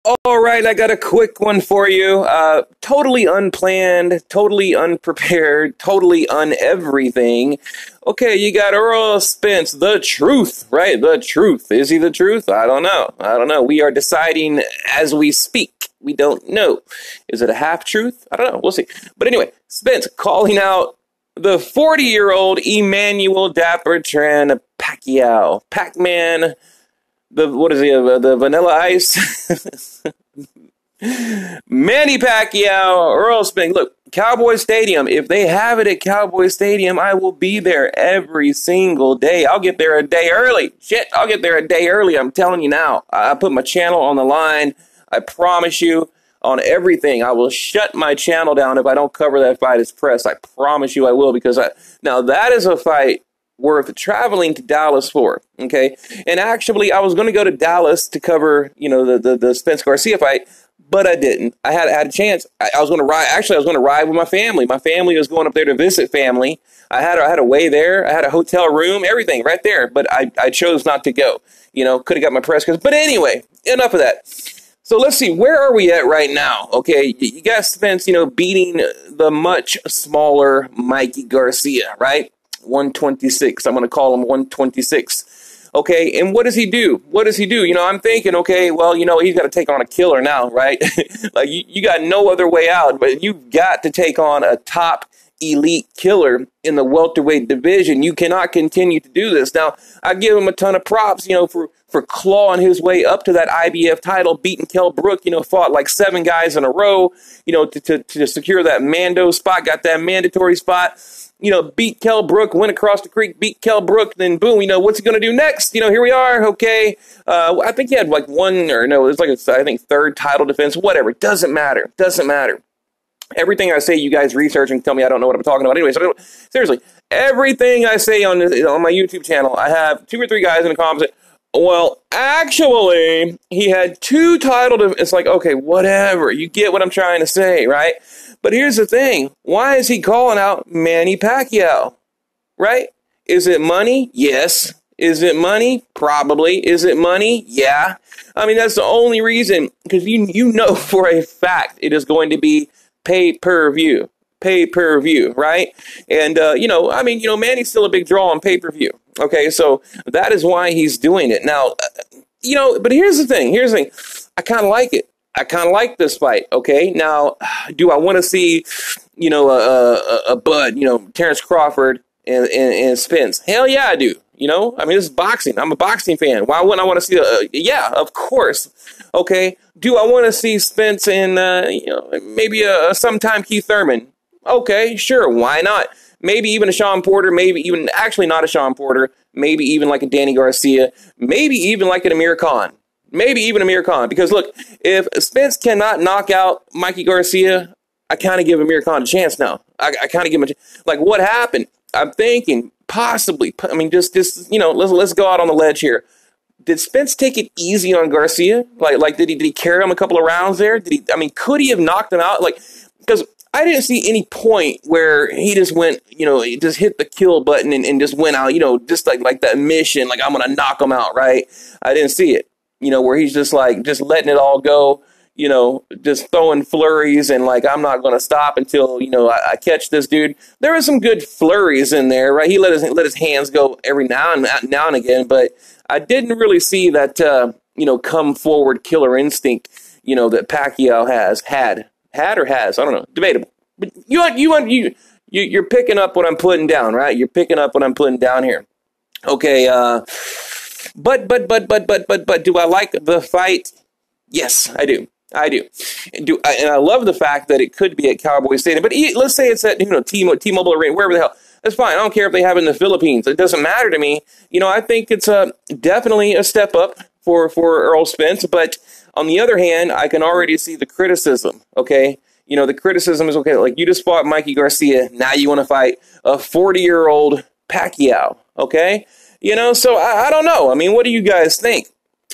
All right, I got a quick one for you. Totally unplanned, totally unprepared, totally everything. Okay, you got Errol Spence, the truth, right? The truth. Is he the truth? I don't know. I don't know. We are deciding as we speak. We don't know. Is it a half truth? I don't know. We'll see. But anyway, Spence calling out the 40-year-old Emmanuel Dappertran Pacquiao. Pac-Man. What is he? The Vanilla Ice? Manny Pacquiao, Errol Spence. Look, Cowboy Stadium. If they have it at Cowboy Stadium, I will be there every single day. I'll get there a day early. Shit, I'll get there a day early. I'm telling you now. I put my channel on the line. I promise you on everything. I will shut my channel down if I don't cover that fight as press. I promise you I will, because now that is a fight worth traveling to Dallas for, okay? And actually, I was going to go to Dallas to cover, the Spence Garcia fight, but I didn't. I had a chance. I was going to ride. Actually, I was going to ride with my family. My family was going up there to visit family. I had a way there. I had a hotel room, everything right there, but I chose not to go. Could have got my press. But anyway, enough of that. So let's see, where are we at right now? Okay, you got Spence, beating the much smaller Mikey Garcia, right? 126. I'm going to call him 126. Okay, and what does he do? What does he do? I'm thinking, okay, well, he's got to take on a killer now, right? Like, you got no other way out, but you've got to take on a top elite killer in the welterweight division. You cannot continue to do this. Now, I give him a ton of props, for clawing his way up to that IBF title, beating Kell Brook, fought like 7 guys in a row, to secure that Mando spot, got that mandatory spot. Beat Kell Brook, went across the creek, beat Kell Brook, then boom, what's he going to do next? Here we are, okay. I think he had like I think third title defense, whatever. Doesn't matter. Everything I say, you guys research and tell me I don't know what I'm talking about. Anyway, so seriously, everything I say on my YouTube channel, I have 2 or 3 guys in the comments say, well, actually, he had 2 title It's like, okay, whatever. You get what I'm trying to say, right? But here's the thing. Why is he calling out Manny Pacquiao? Right? Is it money? Yes. Is it money? Probably. Is it money? Yeah. I mean, that's the only reason, because you know for a fact it is going to be pay-per-view. Pay-per-view, right? And, Manny's still a big draw on pay-per-view. Okay, so that is why he's doing it. Now, but here's the thing. I kind of like it. I kind of like this fight, okay? Now, do I want to see, a Bud, Terrence Crawford and Spence? Hell yeah, I do. This is boxing. I'm a boxing fan. Why wouldn't I want to see yeah, of course. Okay, do I want to see Spence and, maybe sometime Keith Thurman? Okay, sure, why not? Maybe even a Sean Porter, maybe even, actually not a Sean Porter, maybe even like a Danny Garcia, maybe even like an Amir Khan. Maybe even Amir Khan. Because look, if Spence cannot knock out Mikey Garcia, I kind of give Amir Khan a chance now. I kind of give him a chance. Like, what happened? I'm thinking possibly, just let's go out on the ledge here. Did Spence take it easy on Garcia? Like did he carry him a couple of rounds there? Could he have knocked him out? Because I didn't see any point where he just went, he just hit the kill button and just went out, just like that mission, like I'm going to knock him out, right? I didn't see it. Where he's just letting it all go, just throwing flurries and I'm not going to stop until, I catch this dude. There were some good flurries in there, right? He let his hands go every now and again, but I didn't really see that, come forward killer instinct, that Pacquiao had or has. I don't know. Debatable. But you're picking up what I'm putting down, right? You're picking up what I'm putting down here. Okay, But do I like the fight? Yes, I do. And I love the fact that it could be at Cowboy Stadium. But let's say it's at T-Mobile Arena, wherever the hell. That's fine. I don't care if they have it in the Philippines. It doesn't matter to me. I think it's definitely a step up for Errol Spence. But on the other hand, I can already see the criticism. Okay, the criticism is okay. Like, you just fought Mikey Garcia. Now you want to fight a 40-year-old Pacquiao. Okay. So I don't know. What do you guys think?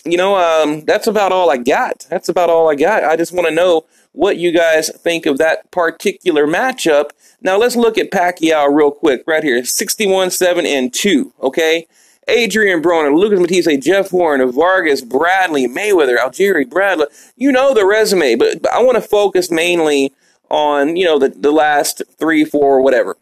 That's about all I got. I just want to know what you guys think of that particular matchup. Now let's look at Pacquiao real quick right here. 61-7-2. Okay. Adrian Broner, Lucas Matisse, Jeff Horn, Vargas, Bradley, Mayweather, Algieri, Bradley. You know the resume, but I want to focus mainly on, you know, the last 3, 4, whatever.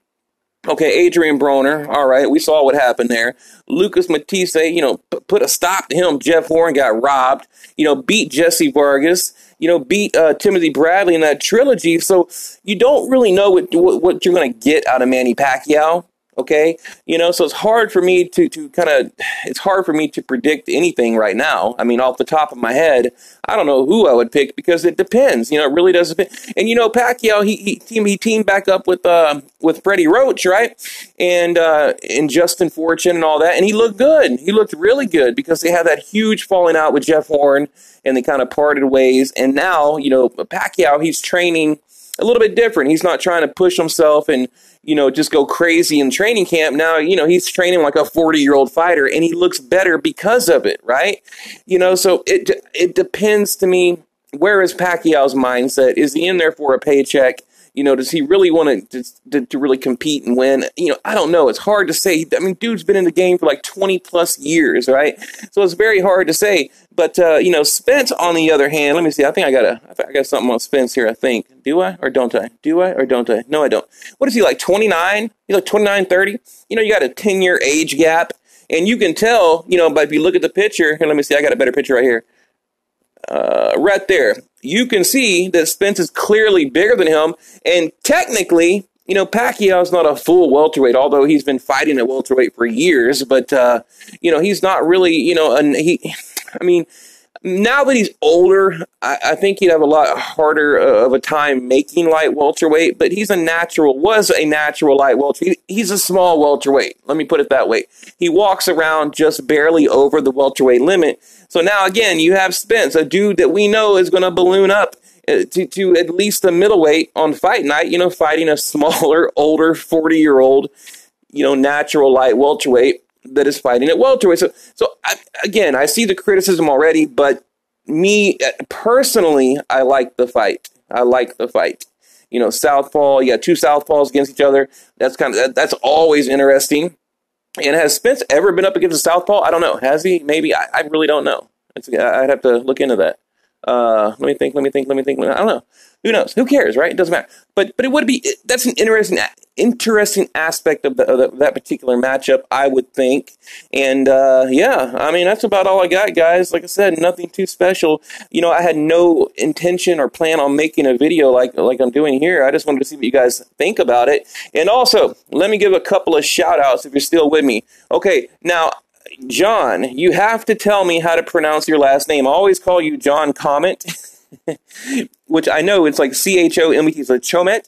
Okay, Adrian Broner, all right, we saw what happened there. Lucas Matisse, you know, put a stop to him. Jeff Horn got robbed, you know, beat Jesse Vargas, you know, beat Timothy Bradley in that trilogy. So you don't really know what you're going to get out of Manny Pacquiao. Okay, you know, so it's hard for me it's hard for me to predict anything right now. I mean, off the top of my head, I don't know who I would pick because it depends. You know, it really does depend. And you know, Pacquiao, he teamed back up with Freddie Roach, right? And Justin Fortune and all that, and he looked good. He looked really good because they had that huge falling out with Jeff Horn, and they kind of parted ways. And now, you know, Pacquiao, he's training a little bit different. He's not trying to push himself and, you know, just go crazy in training camp. Now, you know, he's training like a 40-year-old fighter, and he looks better because of it, right? You know, so it depends to me, where is Pacquiao's mindset? Is he in there for a paycheck? You know, does he really want to really compete and win? You know, I don't know. It's hard to say. I mean, dude's been in the game for like 20 plus years, right? So it's very hard to say. But you know, Spence, on the other hand, let me see. I think I got something on Spence here. I think. Do I or don't I? Do I or don't I? No, I don't. What is he, like 29? He's like 29, 30. You know, you got a 10-year age gap, and you can tell. You know, but if you look at the picture, here, let me see. I got a better picture right here. Right there, you can see that Spence is clearly bigger than him, and technically, you know, Pacquiao's not a full welterweight, although he's been fighting at welterweight for years, but, you know, he's not really, you know, I mean, now that he's older, I think he'd have a lot harder of a time making light welterweight, but was a natural light welterweight. He's a small welterweight. Let me put it that way. He walks around just barely over the welterweight limit. So now, again, you have Spence, a dude that we know is going to balloon up to at least the middleweight on fight night, you know, fighting a smaller, older, 40-year-old, you know, natural light welterweight that is fighting at welterweight. So again, I see the criticism already, but me personally, I like the fight. You know, southpaw. You got two southpaws against each other. That's always interesting. And has Spence ever been up against a southpaw? I don't know. Has he? Maybe. I really don't know. I'd have to look into that. Let me think. I don't know. Who knows? Who cares, right? It doesn't matter. But it would be, that's an interesting aspect of that particular matchup, I would think. And yeah, I mean, that's about all I got, guys. Like I said, nothing too special. You know, I had no intention or plan on making a video like I'm doing here. I just wanted to see what you guys think about it. And also, let me give a couple of shout outs if you're still with me. Okay, now, John, you have to tell me how to pronounce your last name. I always call you John Comment, which I know it's like C-H-O-M-E-T, so Chomet?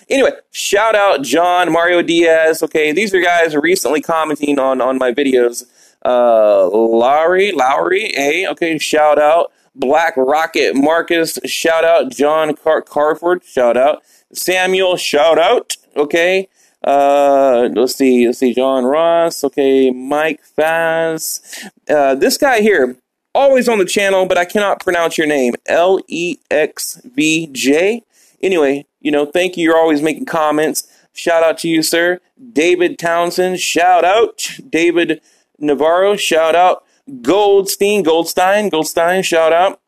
Anyway, shout out John, Mario Diaz. Okay, these are guys recently commenting on my videos. Lowry, okay, shout out. Black Rocket Marcus, shout out. John Carford, shout out. Samuel, shout out. Okay. Let's see, John Ross, okay, Mike Faz, this guy here, always on the channel, but I cannot pronounce your name, Lexvj. Anyway, you know, thank you, you're always making comments. Shout out to you, sir. David Townsend, shout out. David Navarro, shout out. Goldstein, shout out.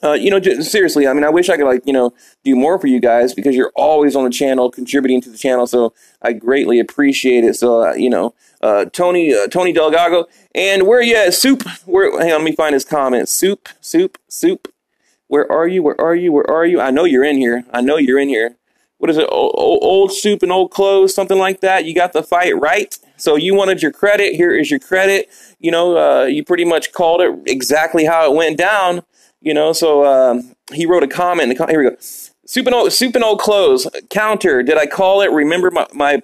You know, seriously, I mean, I wish I could, like, you know, do more for you guys because you're always on the channel, contributing to the channel, so I greatly appreciate it. So, you know, Tony Delgado, and where you at, Soup? Hang on, let me find his comment. Soup. Where are you? I know you're in here. What is it? Old Soup and Old Clothes, something like that. You got the fight right. So you wanted your credit. Here is your credit. You know, you pretty much called it exactly how it went down. You know, so he wrote a comment. Here we go. Soup and old clothes. Counter. Did I call it? Remember my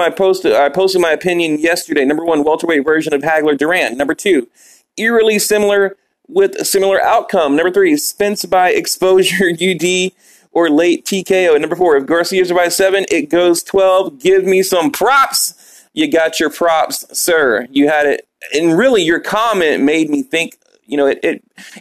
post. I posted my opinion yesterday. Number 1, welterweight version of Hagler Durant. Number 2, eerily similar with a similar outcome. Number 3, Spence by exposure, UD or late TKO. Number 4, if Garcia survives 7, it goes 12. Give me some props. You got your props, sir. You had it, and really, your comment made me think. You know,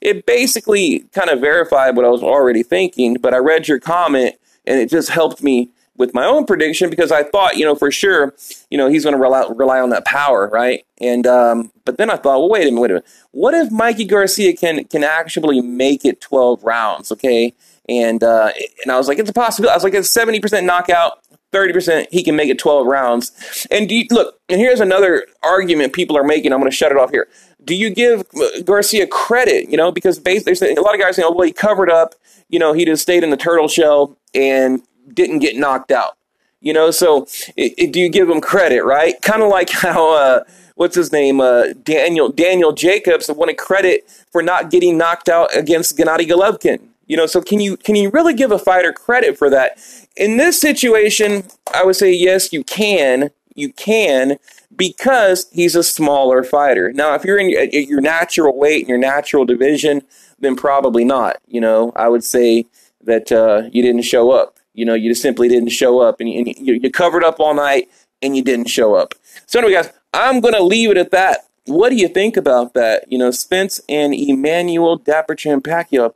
it basically kind of verified what I was already thinking, but I read your comment and it just helped me with my own prediction because I thought, for sure, he's going to rely on that power, right? And but then I thought, well, wait a minute. What if Mikey Garcia can actually make it 12 rounds, okay? And I was like, it's a possibility. I was like, it's 70% knockout, 30% he can make it 12 rounds. And look, and here's another argument people are making. I'm going to shut it off here. Do you give Garcia credit, because basically a lot of guys say, oh, well, he covered up, he just stayed in the turtle shell and didn't get knocked out, so do you give him credit, right? Kind of like how, what's his name, Daniel Jacobs wanted credit for not getting knocked out against Gennady Golovkin. So can you really give a fighter credit for that? In this situation, I would say yes, you can, because he's a smaller fighter. Now, if you're in your natural weight and your natural division, then probably not. I would say that you didn't show up. You just simply didn't show up, and you covered up all night and you didn't show up. So anyway, guys, I'm going to leave it at that. What do you think about that? Spence and Emmanuel Dapperchin Pacquiao.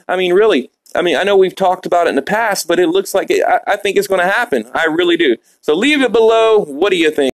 Really. I know we've talked about it in the past, but it looks like I think it's going to happen. I really do. So leave it below. What do you think?